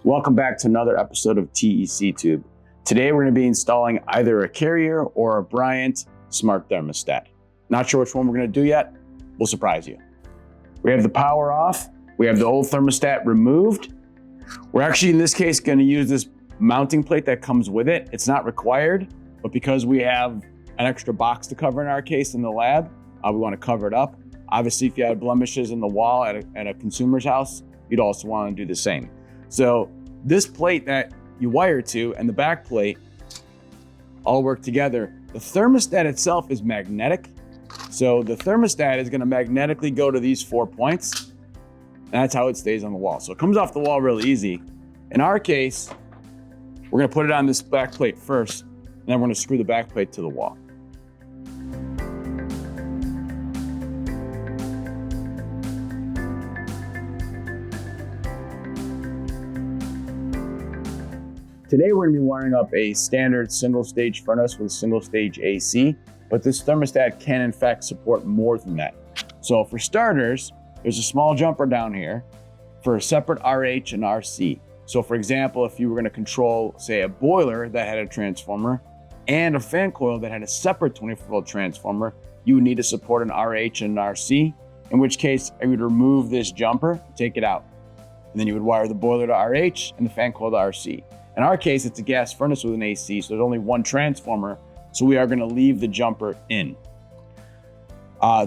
Welcome back to another episode of TEC Tube. Today we're going to be installing either a Carrier or a Bryant smart thermostat. Not sure which one we're going to do yet. We'll surprise you. We have the power off. We have the old thermostat removed. We're actually, in this case, going to use this mounting plate that comes with it. It's not required, but because we have an extra box to cover in our case in the lab, we want to cover it up. Obviously, if you had blemishes in the wall at a consumer's house, you'd also want to do the same. So this plate that you wire to and the back plate all work together. The thermostat itself is magnetic. So the thermostat is going to magnetically go to these 4 points. And that's how it stays on the wall. So it comes off the wall really easy. In our case, we're going to put it on this back plate first, and then we're going to screw the back plate to the wall. Today we're going to be wiring up a standard single stage furnace with single stage AC, but this thermostat can in fact support more than that. So for starters, there's a small jumper down here for a separate RH and RC. So for example, if you were going to control, say, a boiler that had a transformer and a fan coil that had a separate 24-volt transformer, you would need to support an RH and an RC, in which case I would remove this jumper, take it out, and then you would wire the boiler to RH and the fan coil to RC. In our case, it's a gas furnace with an AC, so there's only one transformer, so we are going to leave the jumper in.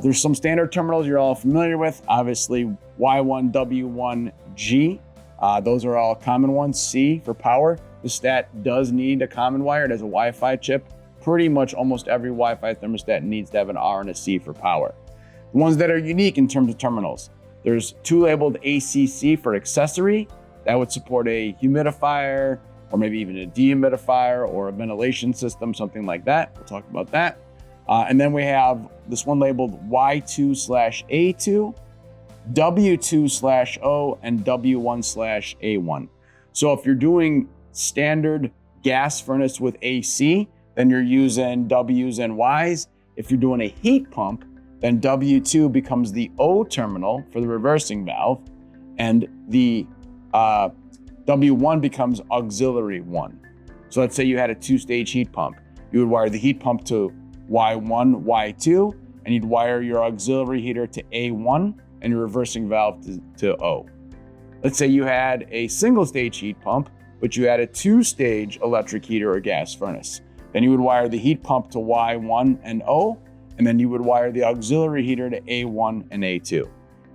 There's some standard terminals you're all familiar with, obviously Y1, W1, G. Those are all common ones. C for power. The stat does need a common wire. It has a Wi-Fi chip. Pretty much almost every Wi-Fi thermostat needs to have an R and a C for power. The ones that are unique in terms of terminals, there's two labeled ACC for accessory. That would support a humidifier, or maybe even a dehumidifier or a ventilation system, something like that. We'll talk about that. And then we have this one labeled Y2/A2, W2/O, and W1/A1. So if you're doing standard gas furnace with AC, then you're using W's and Y's. If you're doing a heat pump, then W2 becomes the O terminal for the reversing valve, and the W1 becomes auxiliary 1. So let's say you had a two-stage heat pump. You would wire the heat pump to Y1, Y2, and you'd wire your auxiliary heater to A1 and your reversing valve to O. Let's say you had a single-stage heat pump, but you had a two-stage electric heater or gas furnace. Then you would wire the heat pump to Y1 and O, and then you would wire the auxiliary heater to A1 and A2.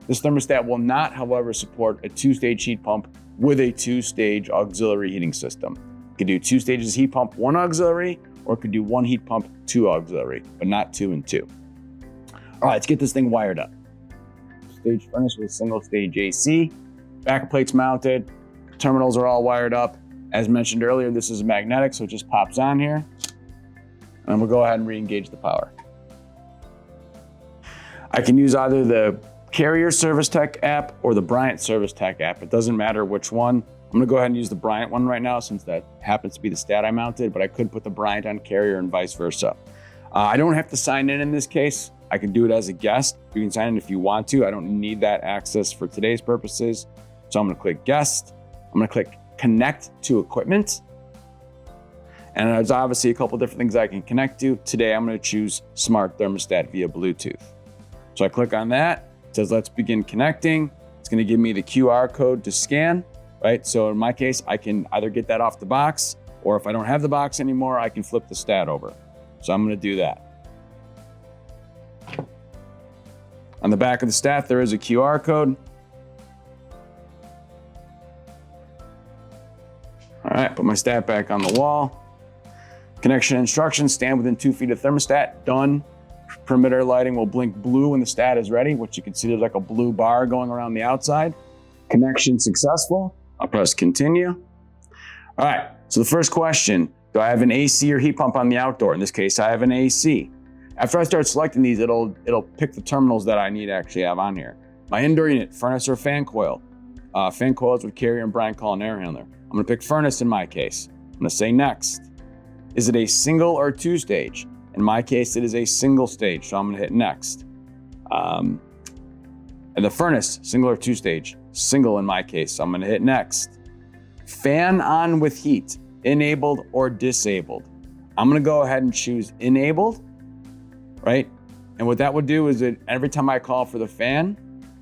This thermostat will not, however, support a two-stage heat pump with a two-stage auxiliary heating system. It could do two stages heat pump, one auxiliary, or it could do one heat pump, two auxiliary, but not two and two. All right, let's get this thing wired up. Stage furnace with single stage AC, back plates mounted, terminals are all wired up. As mentioned earlier, this is magnetic, so it just pops on here. And we'll go ahead and re-engage the power. I can use either the Carrier Service Tech app or the Bryant Service Tech app. It doesn't matter which one. I'm gonna go ahead and use the Bryant one right now since that happens to be the stat I mounted, but I could put the Bryant on Carrier and vice versa. I don't have to sign in this case. I can do it as a guest. You can sign in if you want to. I don't need that access for today's purposes. So I'm gonna click guest. I'm gonna click connect to equipment. And there's obviously a couple different things I can connect to. Today, I'm gonna choose smart thermostat via Bluetooth. So I click on that. It says, let's begin connecting. It's gonna give me the QR code to scan, right? So in my case, I can either get that off the box, or if I don't have the box anymore, I can flip the stat over. So I'm gonna do that. On the back of the stat, there is a QR code. All right, put my stat back on the wall. Connection instructions, stand within 2 feet of thermostat, done. Perimeter lighting will blink blue when the stat is ready, which you can see there's like a blue bar going around the outside. Connection successful. I'll press continue. All right, so the first question, do I have an AC or heat pump on the outdoor? In this case, I have an AC. After I start selecting these, it'll pick the terminals that I need to actually have on here. My indoor unit, furnace or fan coil. Fan coil is what Carrier and Bryant call an air handler. I'm gonna pick furnace in my case. I'm gonna say next. Is it a single or two stage? In my case, it is a single stage, so I'm gonna hit next. And the furnace, single or two stage? Single in my case, so I'm gonna hit next. Fan on with heat, enabled or disabled. I'm gonna go ahead and choose enabled, right? And what that would do is that every time I call for the fan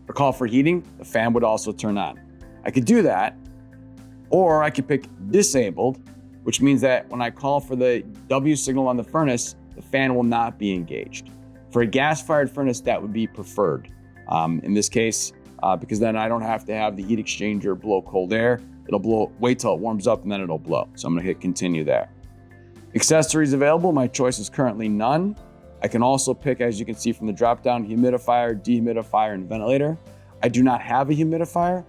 or call for heating, the fan would also turn on. I could do that, or I could pick disabled, which means that when I call for the W signal on the furnace, the fan will not be engaged. For a gas-fired furnace, that would be preferred. In this case, because then I don't have to have the heat exchanger blow cold air. It'll blow, wait till it warms up and then it'll blow. So I'm gonna hit continue there. Accessories available, my choice is currently none. I can also pick, as you can see from the drop-down, humidifier, dehumidifier, and ventilator. I do not have a humidifier,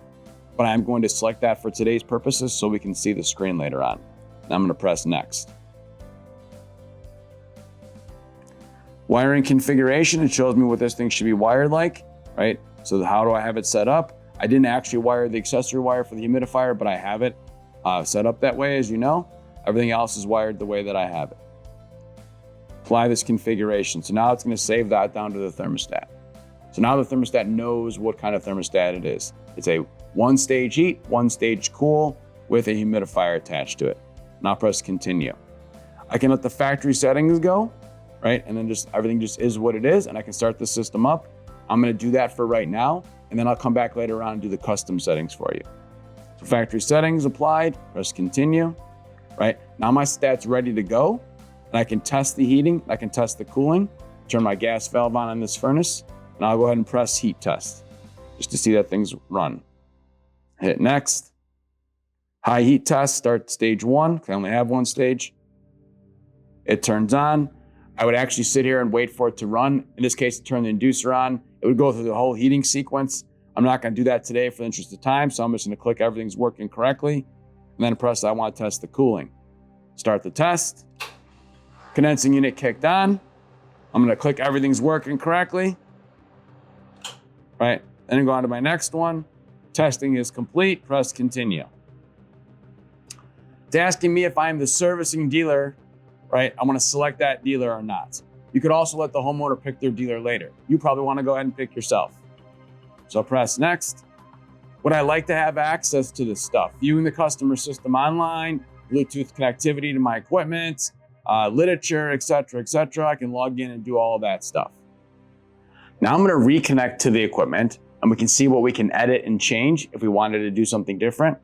but I'm going to select that for today's purposes so we can see the screen later on. And I'm gonna press next. Wiring configuration, it shows me what this thing should be wired like, right? So how do I have it set up? I didn't actually wire the accessory wire for the humidifier, but I have it set up that way, as you know. Everything else is wired the way that I have it. Apply this configuration. So now it's gonna save that down to the thermostat. So now the thermostat knows what kind of thermostat it is. It's a one-stage heat, one-stage cool with a humidifier attached to it. Now press continue. I can let the factory settings go, right? And then just everything just is what it is, and I can start the system up. I'm gonna do that for right now, and then I'll come back later on and do the custom settings for you. So factory settings applied, press continue, right? Now my stat's ready to go, and I can test the heating, I can test the cooling, turn my gas valve on this furnace, and I'll go ahead and press heat test, just to see that things run. Hit next. High heat test, start stage 1, because I only have one stage. It turns on. I would actually sit here and wait for it to run. In this case, turn the inducer on. It would go through the whole heating sequence. I'm not gonna do that today for the interest of time, so I'm just gonna click everything's working correctly, and then press I want to test the cooling. Start the test. Condensing unit kicked on. I'm gonna click everything's working correctly, right? Then go on to my next one. Testing is complete, press continue. It's asking me if I'm the servicing dealer, right? I wanna select that dealer or not. You could also let the homeowner pick their dealer later. You probably wanna go ahead and pick yourself. So press next. Would I like to have access to this stuff? Viewing the customer system online, Bluetooth connectivity to my equipment, literature, et cetera, et cetera. I can log in and do all of that stuff. Now I'm gonna reconnect to the equipment and we can see what we can edit and change if we wanted to do something different.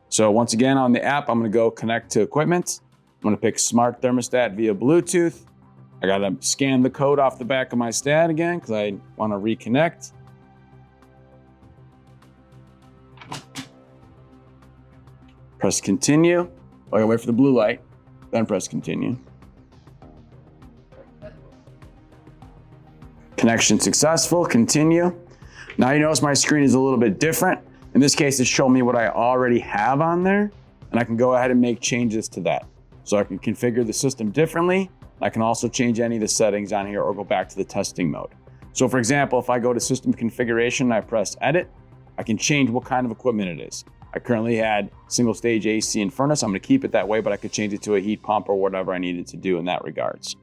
So once again, on the app, I'm gonna go connect to equipment. I'm gonna pick smart thermostat via Bluetooth. I gotta scan the code off the back of my stat again because I wanna reconnect. Press continue. I gotta wait for the blue light, then press continue. Connection successful, continue. Now you notice my screen is a little bit different. In this case, it's showing me what I already have on there, and I can go ahead and make changes to that. So I can configure the system differently. I can also change any of the settings on here or go back to the testing mode. So for example, if I go to system configuration and I press edit, I can change what kind of equipment it is. I currently had single stage AC and furnace. I'm gonna keep it that way, but I could change it to a heat pump or whatever I needed to do in that regards.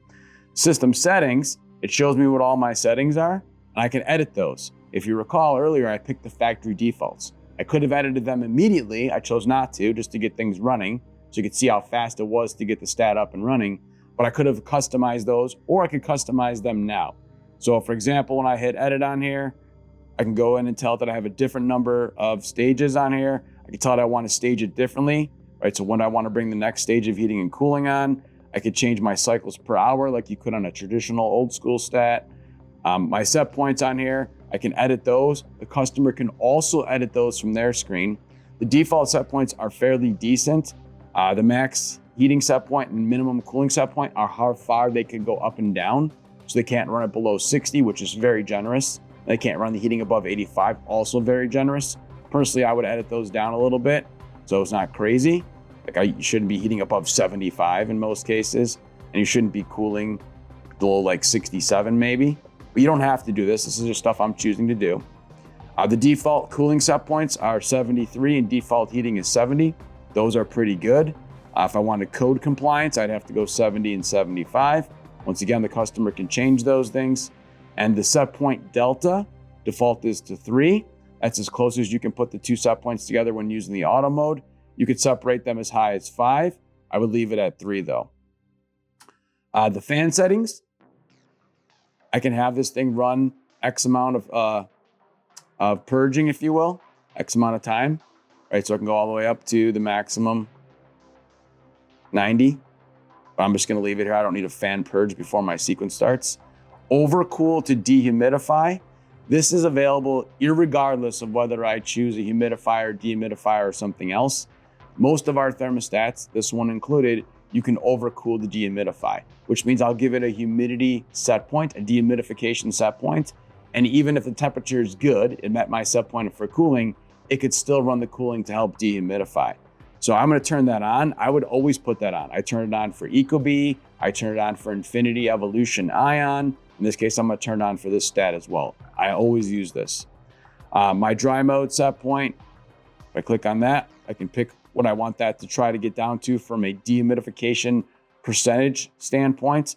System settings, it shows me what all my settings are, and I can edit those. If you recall earlier, I picked the factory defaults. I could have edited them immediately. I chose not to, just to get things running, so you could see how fast it was to get the stat up and running, but I could have customized those, or I could customize them now. So for example, when I hit edit on here, I can go in and tell it that I have a different number of stages on here. I can tell it I want to stage it differently, right? So when I want to bring the next stage of heating and cooling on, I could change my cycles per hour like you could on a traditional old school stat. My set points on here, I can edit those. The customer can also edit those from their screen. The default set points are fairly decent. The max heating set point and minimum cooling set point are how far they can go up and down. So they can't run it below 60, which is very generous. They can't run the heating above 85, also very generous. Personally, I would edit those down a little bit so it's not crazy. Like you shouldn't be heating above 75 in most cases, and you shouldn't be cooling below like 67 maybe. But you don't have to do this. This is just stuff I'm choosing to do. The default cooling set points are 73 and default heating is 70. Those are pretty good. If I wanted code compliance, I'd have to go 70 and 75. Once again, the customer can change those things. And the set point delta, default is to 3. That's as close as you can put the two set points together when using the auto mode. You could separate them as high as 5. I would leave it at 3 though. The fan settings, I can have this thing run X amount of purging, if you will, X amount of time, right? So I can go all the way up to the maximum 90. But I'm just going to leave it here. I don't need a fan purge before my sequence starts. Overcool to dehumidify. This is available irregardless of whether I choose a humidifier, dehumidifier, or something else. Most of our thermostats, this one included, you can overcool the dehumidify, which means I'll give it a humidity set point, a dehumidification set point. And even if the temperature is good, it met my set point for cooling, it could still run the cooling to help dehumidify. So I'm going to turn that on. I would always put that on. I turn it on for Ecobee. I turn it on for Infinity Evolution Ion. In this case, I'm going to turn it on for this stat as well. I always use this. My dry mode set point, if I click on that, I can pick what I want that to try to get down to from a dehumidification percentage standpoint.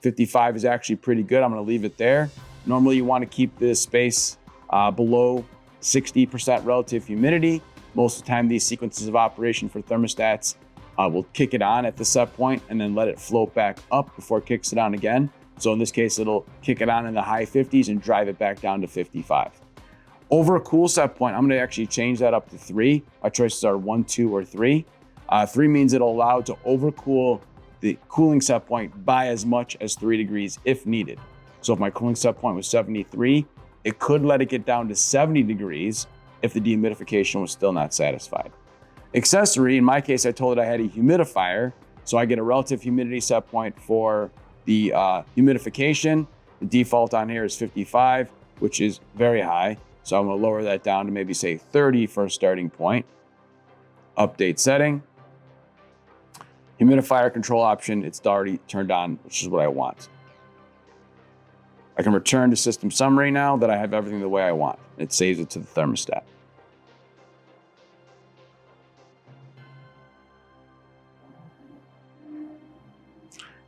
55 is actually pretty good. I'm going to leave it there. Normally, you want to keep this space below 60% relative humidity. Most of the time, these sequences of operation for thermostats will kick it on at the set point and then let it float back up before it kicks it on again. So in this case, it'll kick it on in the high 50s and drive it back down to 55. Overcool set point, I'm going to actually change that up to 3. My choices are 1, 2, or 3. 3 means it'll allow to overcool the cooling set point by as much as 3 degrees if needed. So if my cooling set point was 73, it could let it get down to 70 degrees if the dehumidification was still not satisfied. Accessory, in my case, I told it I had a humidifier, so I get a relative humidity set point for the humidification. The default on here is 55, which is very high. So I'm going to lower that down to maybe say 30 for a starting point. Update setting. Humidifier control option, it's already turned on, which is what I want. I can return to system summary now that I have everything the way I want. It saves it to the thermostat.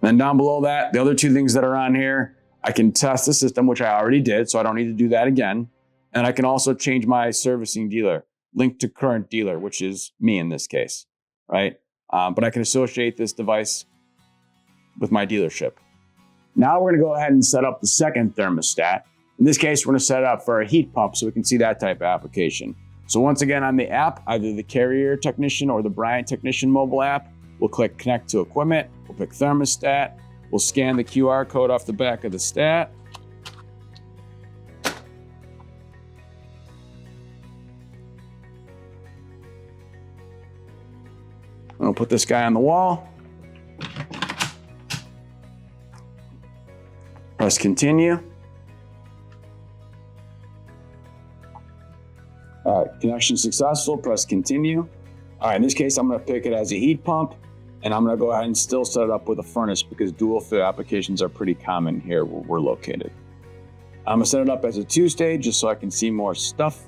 Then down below that, the other 2 things that are on here, I can test the system, which I already did, so I don't need to do that again. And I can also change my servicing dealer, link to current dealer, which is me in this case, right? But I can associate this device with my dealership. Now we're going to go ahead and set up the second thermostat. In this case, we're going to set it up for a heat pump so we can see that type of application. So once again on the app, either the Carrier Technician or the Bryant Technician mobile app, we'll click Connect to Equipment, we'll pick Thermostat, we'll scan the QR code off the back of the stat. I'll put this guy on the wall. Press continue. All right, connection successful, press continue. All right, in this case, I'm gonna pick it as a heat pump, and I'm gonna go ahead and still set it up with a furnace because dual fit applications are pretty common here where we're located. I'm gonna set it up as a 2-stage just so I can see more stuff.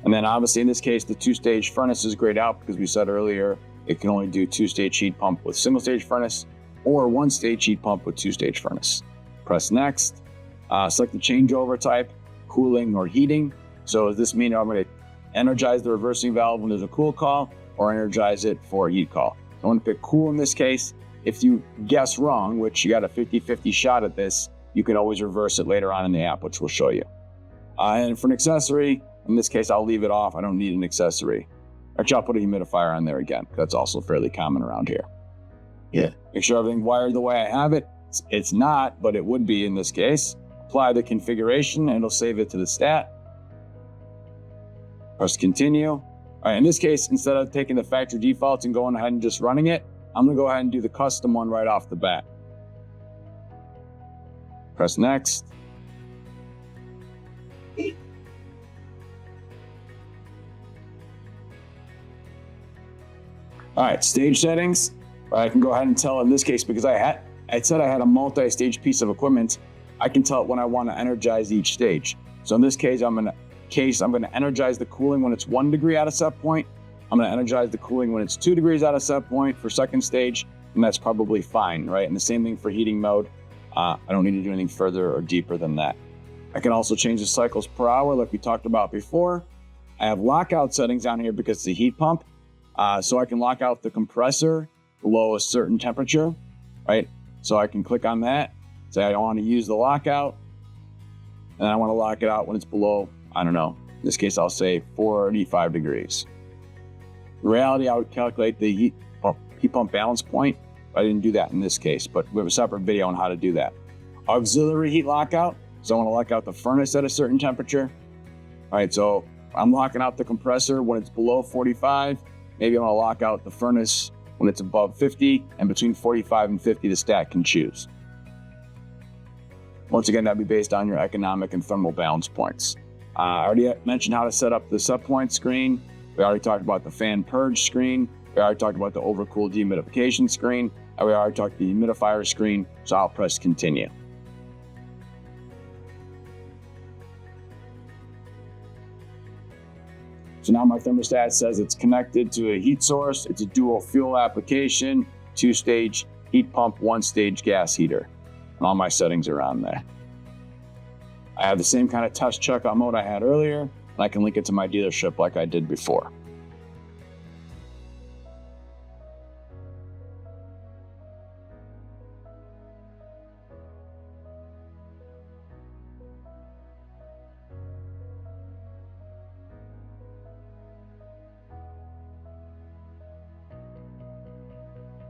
And then obviously in this case, the 2-stage furnace is grayed out because we said earlier, it can only do 2-stage heat pump with single-stage furnace or 1-stage heat pump with 2-stage furnace. Press next, select the changeover type, cooling or heating. So does this mean I'm going to energize the reversing valve when there's a cool call or energize it for a heat call? I want to pick cool in this case. If you guess wrong, which you got a 50-50 shot at this, you can always reverse it later on in the app, which we'll show you. And for an accessory, in this case, I'll leave it off. I don't need an accessory. Actually, I'll put a humidifier on there again. That's also fairly common around here. Yeah. Make sure everything's wired the way I have it. It's not, but it would be in this case. Apply the configuration and it'll save it to the stat. Press continue. All right, in this case, instead of taking the factory defaults and going ahead and just running it, I'm gonna go ahead and do the custom one right off the bat. Press next. All right, stage settings. I can go ahead and tell in this case, because I said I had a multi-stage piece of equipment, I can tell it when I want to energize each stage. So in this case, I'm going to energize the cooling when it's 1 degree out of set point. I'm going to energize the cooling when it's 2 degrees out of set point for second stage, and that's probably fine, right? And the same thing for heating mode. I don't need to do anything further or deeper than that. I can also change the cycles per hour like we talked about before. I have lockout settings on here because it's a heat pump. So I can lock out the compressor below a certain temperature, right? So I can click on that, say I want to use the lockout, and I want to lock it out when it's below, I don't know, in this case I'll say 45 degrees. In reality, I would calculate the heat pump balance point, but I didn't do that in this case, but we have a separate video on how to do that. Auxiliary heat lockout, so I want to lock out the furnace at a certain temperature. All right, so I'm locking out the compressor when it's below 45. Maybe I want to lock out the furnace when it's above 50, and between 45 and 50, the stat can choose. Once again, that'd be based on your economic and thermal balance points. I already mentioned how to set up the set point screen. We already talked about the fan purge screen. We already talked about the overcooled dehumidification screen. And we already talked the humidifier screen, so I'll press continue. So now my thermostat says it's connected to a heat source. It's a dual fuel application, 2-stage heat pump, 1-stage gas heater. And all my settings are on there. I have the same kind of test checkout mode I had earlier, and I can link it to my dealership like I did before.